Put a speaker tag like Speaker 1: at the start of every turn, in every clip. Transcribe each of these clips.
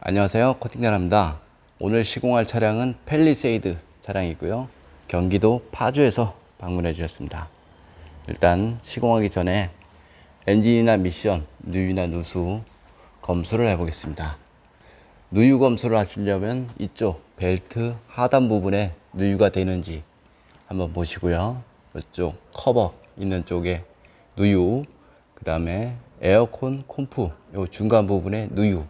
Speaker 1: 안녕하세요, 코팅자입니다. 오늘 시공할 차량은 팰리세이드 차량이고요. 경기도 파주에서 방문해 주셨습니다. 일단 시공하기 전에 엔진이나 미션, 누유나 누수 검수를 해 보겠습니다. 누유 검수를 하시려면 이쪽 벨트 하단 부분에 누유가 되는지 한번 보시고요. 이쪽 커버 있는 쪽에 누유, 그 다음에 에어컨 콤프 요 중간 부분에 누유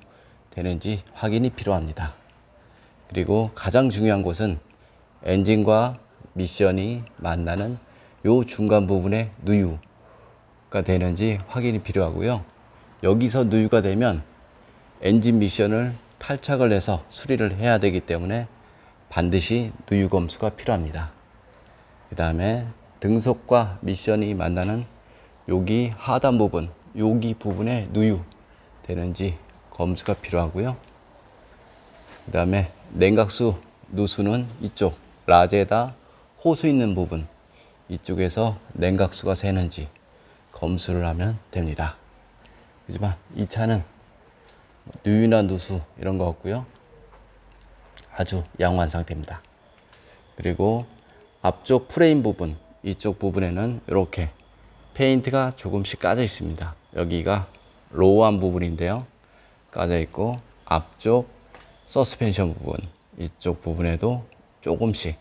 Speaker 1: 되는지 확인이 필요합니다. 그리고 가장 중요한 곳은 엔진과 미션이 만나는 요 중간 부분에 누유가 되는지 확인이 필요하고요. 여기서 누유가 되면 엔진 미션을 탈착을 해서 수리를 해야 되기 때문에 반드시 누유 검수가 필요합니다. 그 다음에 등속과 미션이 만나는 여기 하단 부분, 여기 부분에 누유 되는지 검수가 필요하고요. 그 다음에 냉각수 누수는 이쪽 라제다 호수 있는 부분, 이쪽에서 냉각수가 새는지 검수를 하면 됩니다. 하지만 이 차는 누유나 누수 이런 거 없고요. 아주 양호한 상태입니다. 그리고 앞쪽 프레임 부분, 이쪽 부분에는 이렇게 페인트가 조금씩 까져 있습니다. 여기가 로우한 부분인데요. 까져 있고, 앞쪽 서스펜션 부분, 이쪽 부분에도 조금씩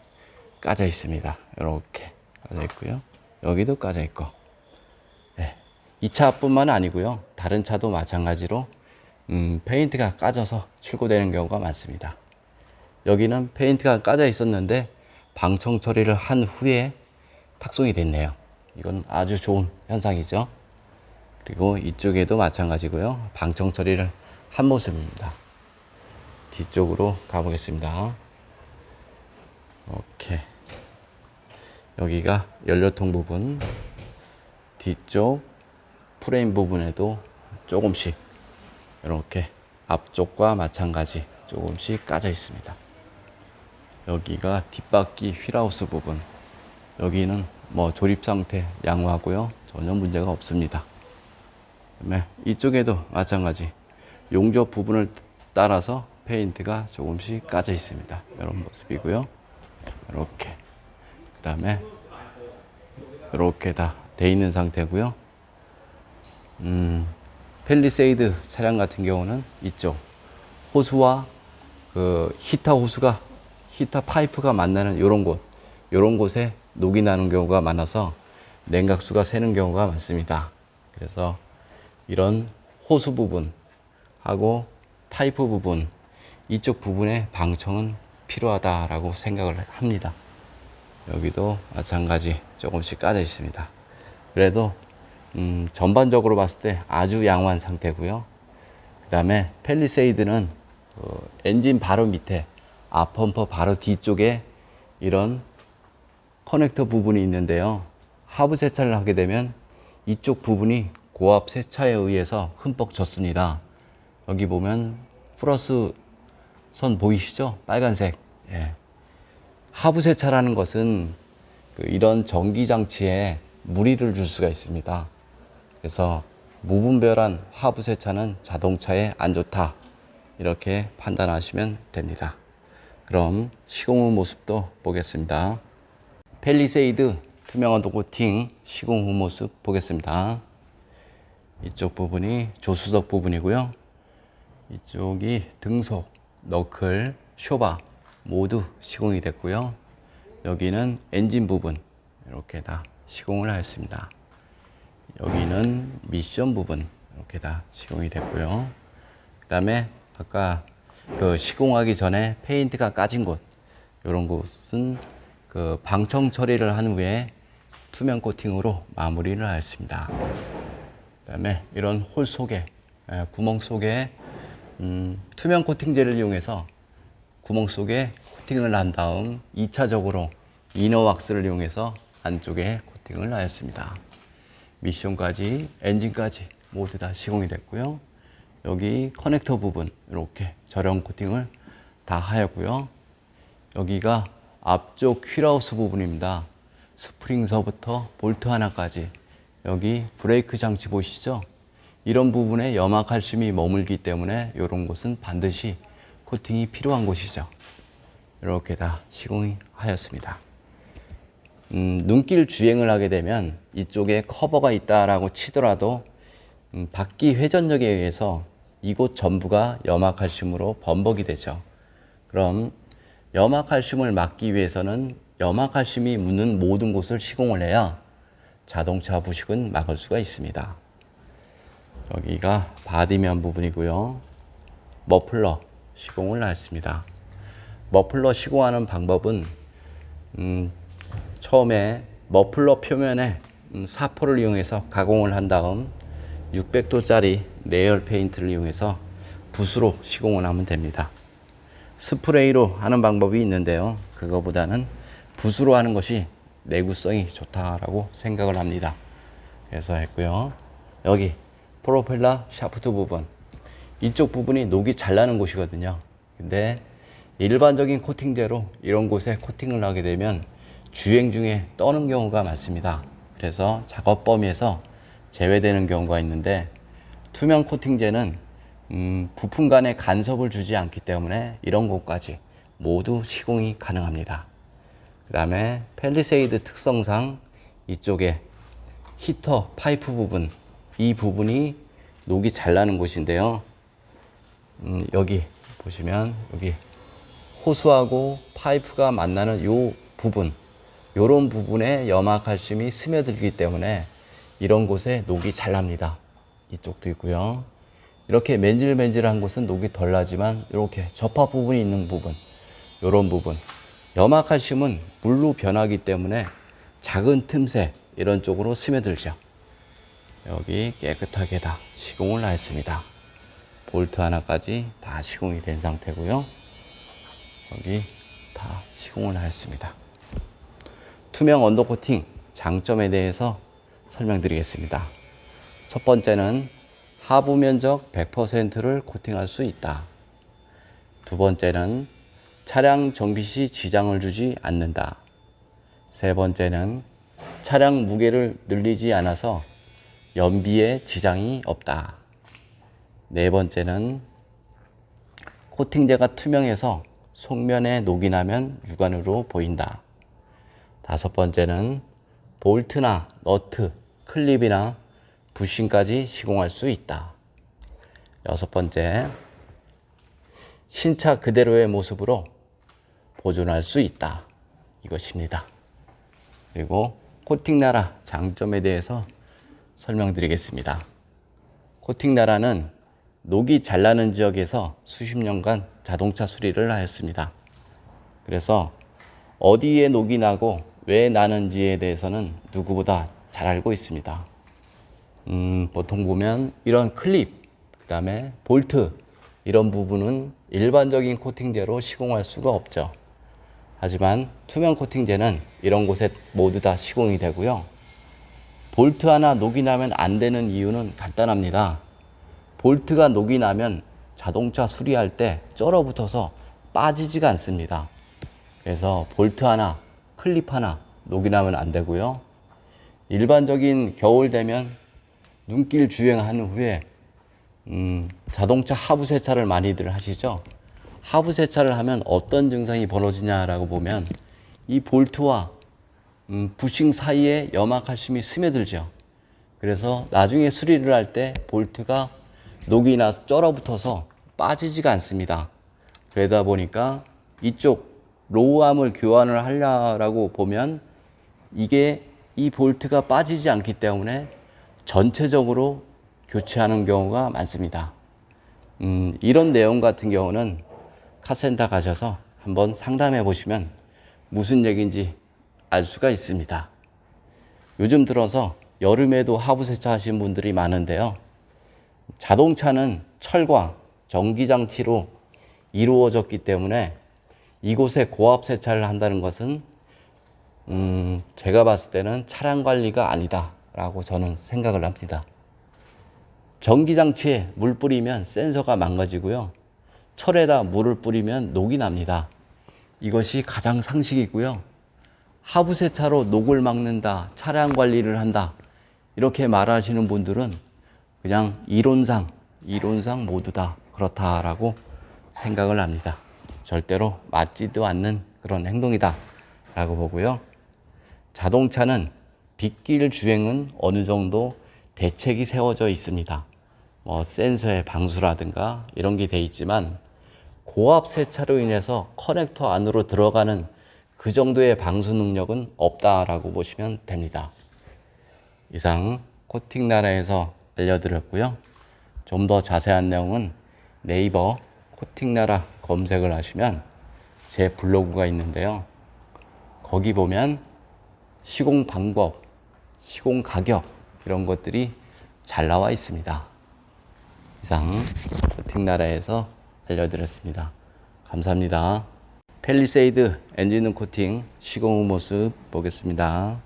Speaker 1: 까져 있습니다. 이렇게 까져 있고요. 여기도 까져 있고. 네. 이 차뿐만 아니고요. 다른 차도 마찬가지로 페인트가 까져서 출고되는 경우가 많습니다. 여기는 페인트가 까져 있었는데 방청 처리를 한 후에 탁송이 됐네요. 이건 아주 좋은 현상이죠. 그리고 이쪽에도 마찬가지고요. 방청 처리를 한 모습입니다. 뒤쪽으로 가보겠습니다. 이렇게 여기가 연료통 부분, 뒤쪽 프레임 부분에도 조금씩 이렇게 앞쪽과 마찬가지 조금씩 까져 있습니다. 여기가 뒷바퀴 휠하우스 부분, 여기는 뭐 조립 상태 양호하고요. 전혀 문제가 없습니다. 그다음에 이쪽에도 마찬가지 용접 부분을 따라서 페인트가 조금씩 까져 있습니다. 이런 모습이고요. 이렇게 그 다음에 이렇게 다 돼 있는 상태고요. 팰리세이드 차량 같은 경우는 이쪽 호수와 그 히터 파이프가 만나는 이런 곳에 녹이 나는 경우가 많아서 냉각수가 새는 경우가 많습니다. 그래서 이런 호수 부분하고 파이프 부분, 이쪽 부분에 방청은 필요하다라고 생각을 합니다. 여기도 마찬가지 조금씩 까져 있습니다. 그래도 전반적으로 봤을 때 아주 양호한 상태고요. 그 다음에 팰리세이드는 엔진 바로 밑에 앞범퍼 바로 뒤쪽에 이런 커넥터 부분이 있는데요. 하부 세차를 하게 되면 이쪽 부분이 고압 세차에 의해서 흠뻑 젖습니다. 여기 보면 플러스 선 보이시죠? 빨간색. 예. 하부 세차라는 것은 이런 전기 장치에 무리를 줄 수가 있습니다. 그래서 무분별한 하부 세차는 자동차에 안 좋다, 이렇게 판단하시면 됩니다. 그럼 시공 후 모습도 보겠습니다. 팰리세이드 투명한 코팅 시공 후 모습 보겠습니다. 이쪽 부분이 조수석 부분이고요. 이쪽이 등속, 너클, 쇼바 모두 시공이 됐고요. 여기는 엔진 부분 이렇게 다 시공을 하였습니다. 여기는 미션 부분 이렇게 다 시공이 됐고요. 그 다음에 아까 그 시공하기 전에 페인트가 까진 곳, 이런 곳은 그 방청 처리를 한 후에 투명 코팅으로 마무리를 하였습니다. 그 다음에 이런 홀 속에, 구멍 속에 투명 코팅제를 이용해서 구멍 속에 코팅을 한 다음 2차적으로 이너 왁스를 이용해서 안쪽에 코팅을 하였습니다. 미션까지, 엔진까지 모두 다 시공이 됐고요. 여기 커넥터 부분 이렇게 저렴 코팅을 다 하였고요. 여기가 앞쪽 휠하우스 부분입니다. 스프링서부터 볼트 하나까지, 여기 브레이크 장치 보시죠? 이런 부분에 염화칼슘이 머물기 때문에 이런 곳은 반드시 코팅이 필요한 곳이죠. 이렇게 다 시공이 하였습니다. 눈길 주행을 하게 되면 이쪽에 커버가 있다라고 치더라도 바퀴 회전력에 의해서 이곳 전부가 염화칼슘으로 범벅이 되죠. 그럼 염화칼슘을 막기 위해서는 염화칼슘이 묻는 모든 곳을 시공을 해야 자동차 부식은 막을 수가 있습니다. 여기가 바디면 부분이고요. 머플러 시공을 했습니다. 머플러 시공하는 방법은 처음에 머플러 표면에 사포를 이용해서 가공을 한 다음 600도짜리 내열 페인트를 이용해서 붓으로 시공을 하면 됩니다. 스프레이로 하는 방법이 있는데요. 그거보다는 붓으로 하는 것이 내구성이 좋다라고 생각을 합니다. 그래서 했고요. 여기 프로펠러 샤프트 부분, 이쪽 부분이 녹이 잘 나는 곳이거든요. 근데 일반적인 코팅제로 이런 곳에 코팅을 하게 되면 주행 중에 떠는 경우가 많습니다. 그래서 작업 범위에서 제외되는 경우가 있는데, 투명 코팅제는 부품 간에 간섭을 주지 않기 때문에 이런 곳까지 모두 시공이 가능합니다. 그 다음에 펠리세이드 특성상 이쪽에 히터 파이프 부분, 이 부분이 녹이 잘 나는 곳인데요. 여기 보시면 여기 호수하고 파이프가 만나는 요 부분, 요런 부분에 염화칼슘이 스며들기 때문에 이런 곳에 녹이 잘 납니다. 이쪽도 있고요. 이렇게 맨질맨질한 곳은 녹이 덜 나지만 이렇게 접합 부분이 있는 부분, 요런 부분, 염화칼슘은 물로 변하기 때문에 작은 틈새 이런 쪽으로 스며들죠. 여기 깨끗하게 다 시공을 했습니다. 볼트 하나까지 다 시공이 된 상태고요. 여기 다 시공을 했습니다. 투명 언더코팅 장점에 대해서 설명드리겠습니다. 첫 번째는 하부 면적 100%를 코팅할 수 있다. 두 번째는 차량 정비 시 지장을 주지 않는다. 세 번째는 차량 무게를 늘리지 않아서 연비에 지장이 없다. 네 번째는 코팅제가 투명해서 속면에 녹이 나면 육안으로 보인다. 다섯 번째는 볼트나 너트, 클립이나 부싱까지 시공할 수 있다. 여섯 번째, 신차 그대로의 모습으로 보존할 수 있다. 이것입니다. 그리고 코팅 나라 장점에 대해서 설명드리겠습니다. 코팅 나라는 녹이 잘 나는 지역에서 수십 년간 자동차 수리를 하였습니다. 그래서 어디에 녹이 나고 왜 나는지에 대해서는 누구보다 잘 알고 있습니다. 보통 보면 이런 클립, 그 다음에 볼트, 이런 부분은 일반적인 코팅제로 시공할 수가 없죠. 하지만 투명 코팅제는 이런 곳에 모두 다 시공이 되고요. 볼트 하나 녹이 나면 안 되는 이유는 간단합니다. 볼트가 녹이 나면 자동차 수리할 때 쩔어붙어서 빠지지가 않습니다. 그래서 볼트 하나, 클립 하나 녹이 나면 안 되고요. 일반적인 겨울 되면 눈길 주행한 후에 자동차 하부 세차를 많이들 하시죠. 하부 세차를 하면 어떤 증상이 벌어지냐라고 보면 이 볼트와 부싱 사이에 염화칼슘이 스며들죠. 그래서 나중에 수리를 할 때 볼트가 녹이 나서 쩔어붙어서 빠지지가 않습니다. 그러다 보니까 이쪽 로우암을 교환을 하려고 보면 이게 이 볼트가 빠지지 않기 때문에 전체적으로 교체하는 경우가 많습니다. 이런 내용 같은 경우는 카센터 가셔서 한번 상담해 보시면 무슨 얘기인지 알 수가 있습니다. 요즘 들어서 여름에도 하부 세차 하시는 분들이 많은데요. 자동차는 철과 전기장치로 이루어졌기 때문에 이곳에 고압 세차를 한다는 것은 제가 봤을 때는 차량 관리가 아니다 라고 저는 생각을 합니다. 전기장치에 물 뿌리면 센서가 망가지고요. 철에다 물을 뿌리면 녹이 납니다. 이것이 가장 상식이고요. 하부 세차로 녹을 막는다, 차량 관리를 한다, 이렇게 말하시는 분들은 그냥 이론상 모두 다 그렇다라고 생각을 합니다. 절대로 맞지도 않는 그런 행동이다 라고 보고요. 자동차는 빗길 주행은 어느 정도 대책이 세워져 있습니다. 뭐 센서의 방수라든가 이런 게 돼 있지만 고압 세차로 인해서 커넥터 안으로 들어가는 그 정도의 방수 능력은 없다라고 보시면 됩니다. 이상 코팅나라에서 알려드렸고요. 좀 더 자세한 내용은 네이버 코팅나라 검색을 하시면 제 블로그가 있는데요. 거기 보면 시공 방법, 시공 가격 이런 것들이 잘 나와 있습니다. 이상 코팅나라에서 알려드렸습니다. 감사합니다. 펠리세이드 엔진룸 코팅 시공 후 모습 보겠습니다.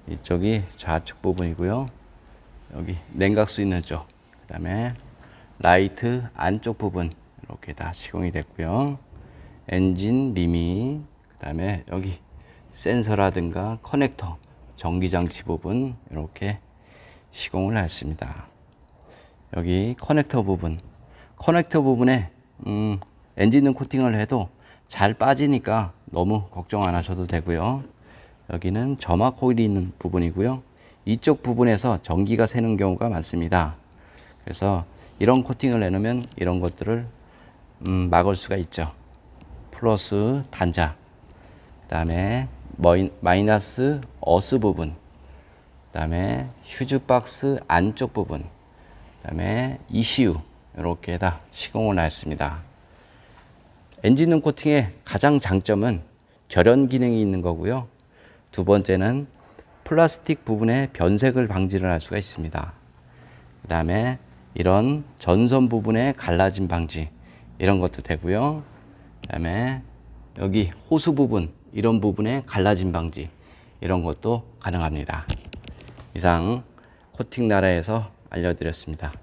Speaker 1: 이쪽이 좌측 부분이고요. 여기 냉각수 있는 쪽, 그 다음에 라이트 안쪽 부분 이렇게 다 시공이 됐고요. 엔진 리미, 그 다음에 여기 센서라든가 커넥터, 전기장치 부분 이렇게 시공을 했습니다. 여기 커넥터 부분에 엔진룸 코팅을 해도 잘 빠지니까 너무 걱정 안 하셔도 되고요. 여기는 점화 코일이 있는 부분이고요. 이쪽 부분에서 전기가 새는 경우가 많습니다. 그래서 이런 코팅을 해놓으면 이런 것들을 막을 수가 있죠. 플러스 단자, 그 다음에 마이너스 어스 부분, 그 다음에 휴즈박스 안쪽 부분, 그 다음에 ECU 이렇게 다 시공을 했습니다. 엔진룸 코팅의 가장 장점은 절연 기능이 있는 거고요. 두 번째는 플라스틱 부분의 변색을 방지를 할 수가 있습니다. 그 다음에 이런 전선 부분의 갈라짐 방지 이런 것도 되고요. 그 다음에 여기 호수 부분 이런 부분의 갈라짐 방지 이런 것도 가능합니다. 이상 코팅나라에서 알려드렸습니다.